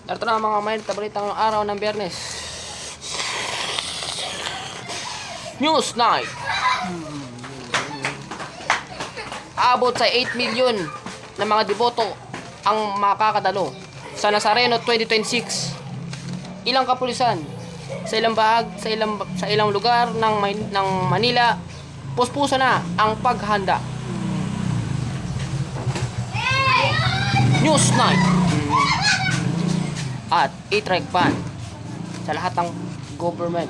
Ito na mga main, tabalita ng araw ng Biyernes. News Night. Abot sa 8 million na mga deboto ang makakadalo sa Nazareno 2026. Ilang kapulisan sa ilang sa ilang lugar ng Manila, puspuso na ang paghanda. News Night. At e-trike ban sa lahat ng government.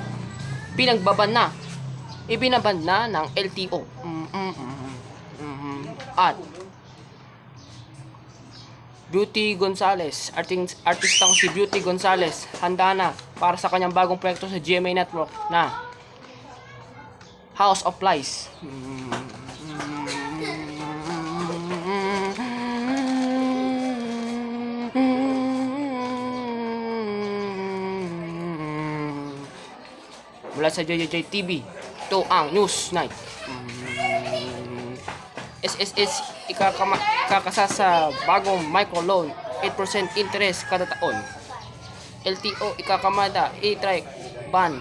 Ibinaban na ng LTO. At Beauty Gonzales, artistang si Beauty Gonzales, handa na para sa kanyang bagong proyekto sa GMA Network na House of Lies. Mula sa JJJ TV, ito ang News Night. SSS ikakasa sa bagong microloan, 8% interest kada taon. LTO ikakamada e-trike ban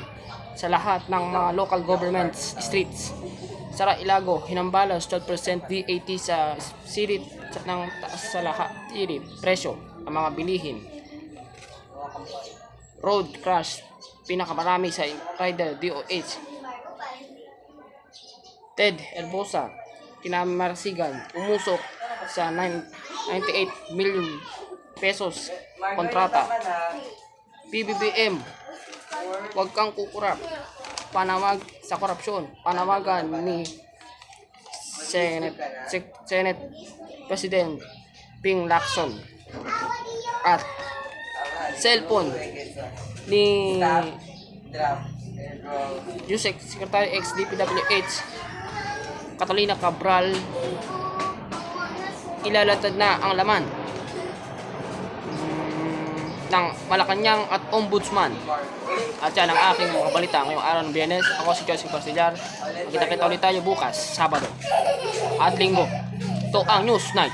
sa lahat ng mga local government streets. Sara Ilago, hinambalas 12% VAT sa silid ng taas sa lahat presyo ang mga bilihin. Road crash, pinakamarami sa rider DOH. Ted Herbosa, kinamarsigan, umusok sa 98 million pesos kontrata. PBBM, wag kang kukurap. Panawag sa korupsyon. Panawagan ni Senate President Ping Lacson. At cellphone ni Yusek Secretary X DPWH Catalina Cabral, ilalatad na ang laman ng Malacanang at Ombudsman. At yan ang aking mga balita ngayong araw ng Biyernes. Ako si Joseph Castellar. Kita-kita ulit tayo bukas, Sabado at Linggo. Ito ang News Night.